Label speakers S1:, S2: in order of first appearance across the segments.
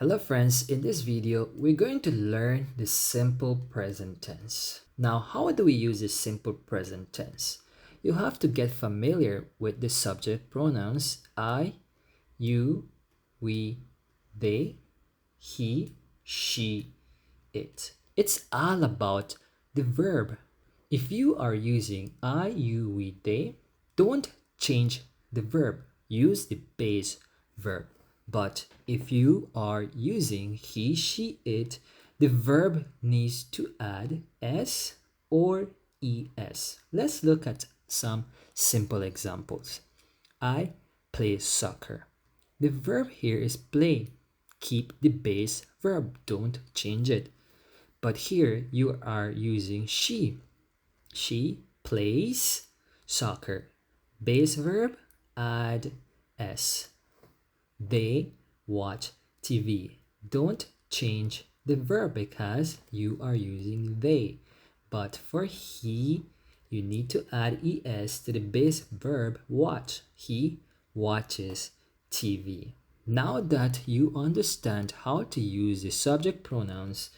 S1: Hello friends, in this video, we're going to learn the simple present tense. Now, how do we use the simple present tense? You have to get familiar with the subject pronouns I, you, we, they, he, she, it. It's all about the verb. If you are using I, you, we, they, don't change the verb. Use the base verb. But if you are using he, she, it, the verb needs to add s or es. Let's look at some simple examples. I play soccer. The verb here is play. Keep the base verb, don't change it. But here you are using she. She plays soccer. Base verb, add s. They watch TV. Don't change the verb because you are using they. But for he, you need to add es to the base verb watch. He watches TV. Now that you understand how to use the subject pronouns,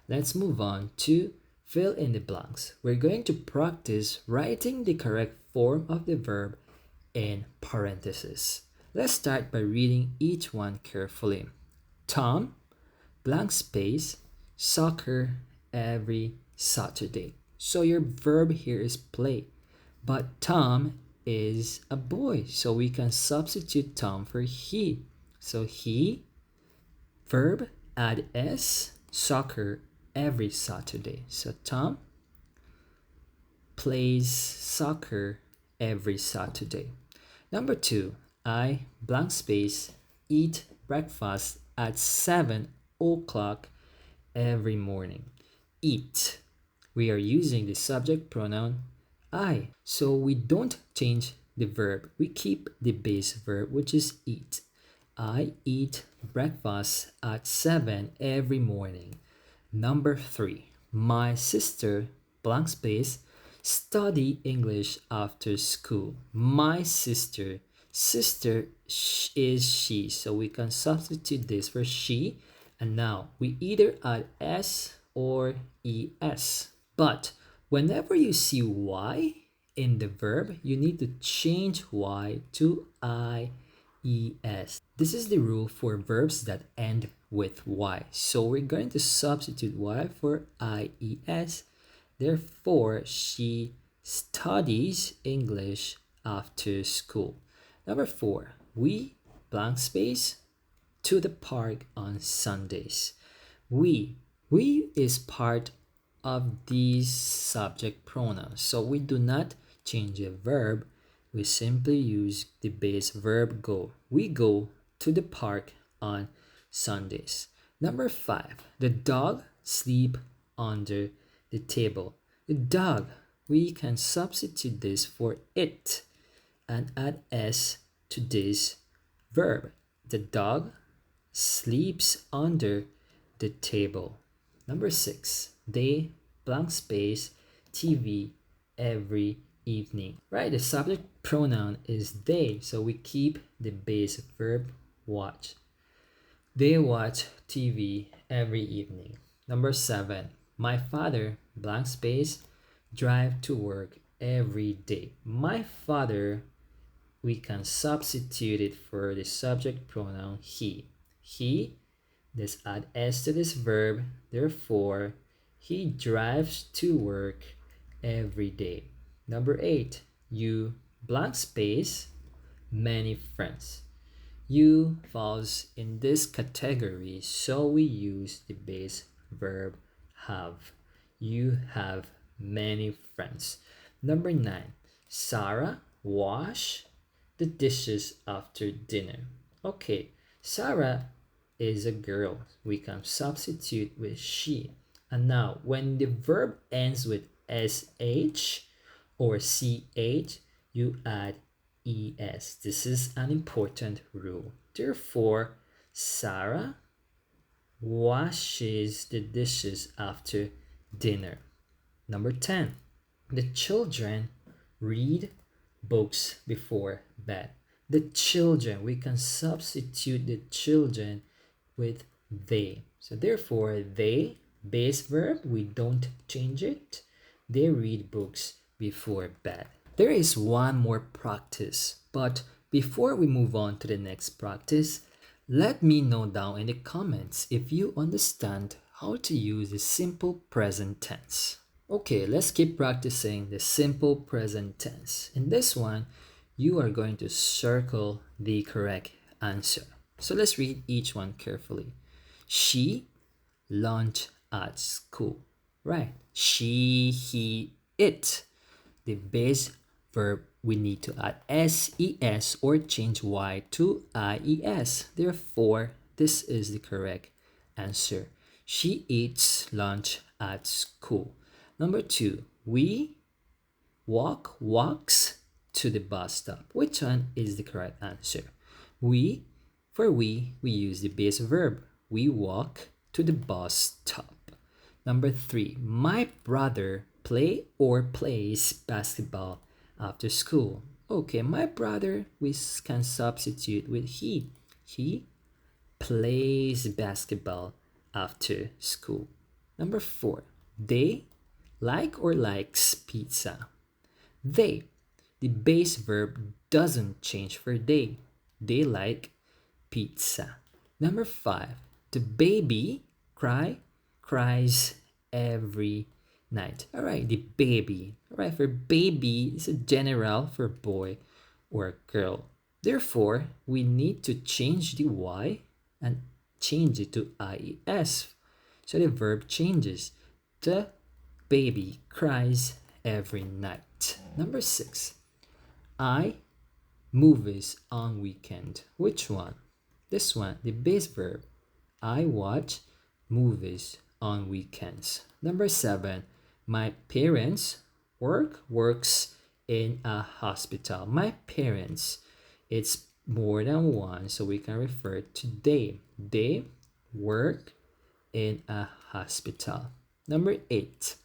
S1: let's move on to fill in the blanks. We're going to practice writing the correct form of the verb in parentheses. Let's start by reading each one carefully. Tom, blank space, soccer every Saturday. So your verb here is play. But Tom is a boy, so we can substitute Tom for he. So he, verb, add s, soccer every Saturday. So Tom plays soccer every Saturday. Number 2, I, blank space, eat breakfast at 7 o'clock every morning. Eat. We are using the subject pronoun I. So we don't change the verb. We keep the base verb, which is eat. I eat breakfast at 7 every morning. Number 3, my sister, blank space, study English after school. My sister is she, so we can substitute this for she, and now we either add s or es. But whenever you see y in the verb, you need to change y to ies. This is the rule for verbs that end with y, so we're going to substitute y for ies. Therefore, she studies English after school. Number 4, we, blank space, to the park on Sundays. We is part of these subject pronouns, so we do not change a verb. We simply use the base verb go. We go to the park on Sundays. Number 5, the dog sleep under the table. The dog, we can substitute this for it and add s to this verb. The dog sleeps under the table. Number 6, they, blank space, TV every evening. Right, the subject pronoun is they, so we keep the base verb watch. They watch TV every evening. Number 7, my father, blank space, drive to work every day. My father, we can substitute it for the subject pronoun he. He, let's add s to this verb. Therefore, he drives to work every day. Number 8, you, blank space, many friends. You falls in this category, so we use the base verb have. You have many friends. Number 9, Sarah wash the dishes after dinner. Okay, Sarah is a girl. We can substitute with she. And now, when the verb ends with sh or ch, you add es. This is an important rule. Therefore, Sarah washes the dishes after dinner. Number 10, the children read books before bed. The children, we can substitute the children with They. So therefore, they, base verb, we don't change it. They read books before bed. There is one more practice, but before we move on to the next practice, let me know down in the comments if you understand how to use the simple present tense. Okay, let's keep practicing the simple present tense. In this one, you are going to circle the correct answer. So let's read each one carefully. She lunch at school. Right. She, he, it. The base verb we need to add ses or change y to ies. Therefore, this is the correct answer. She eats lunch at school. Number 2, we walks to the bus stop. Which one is the correct answer? We, for we use the base verb. We walk to the bus stop. Number 3, my brother plays basketball after school. Okay, my brother, we can substitute with he. He plays basketball after school. Number 4, they like or likes pizza. They, the base verb doesn't change for they. They like pizza. Number 5, the baby cries every night. All right, the baby. All right, for baby is a general for boy or girl. Therefore, we need to change the y and change it to ies. So the verb changes. The baby cries every night. Number 6, I movies on weekend. Which one? This one, the base verb. I watch movies on weekends. Number 7, my parents works in a hospital. My parents, it's more than one, so we can refer to they. They work in a hospital. Number 8,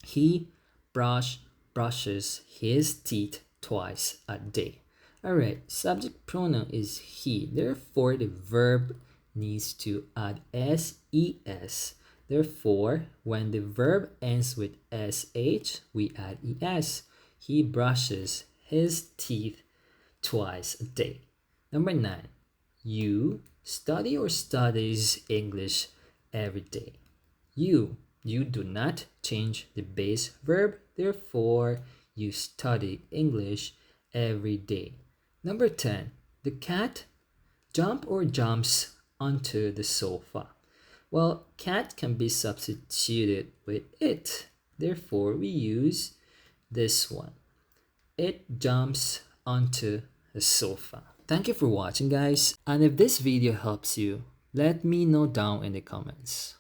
S1: he brushes his teeth twice a day. All right, subject pronoun is he. Therefore, the verb needs to add ses. Therefore, when the verb ends with sh, we add es. He brushes his teeth twice a day. Number 9, you study or studies English every day. You do not change the base verb, therefore you study English every day. Number 10, the cat jumps onto the sofa. Well, cat can be substituted with it. Therefore, we use this one. It jumps onto the sofa. Thank you for watching, guys. And if this video helps you, let me know down in the comments.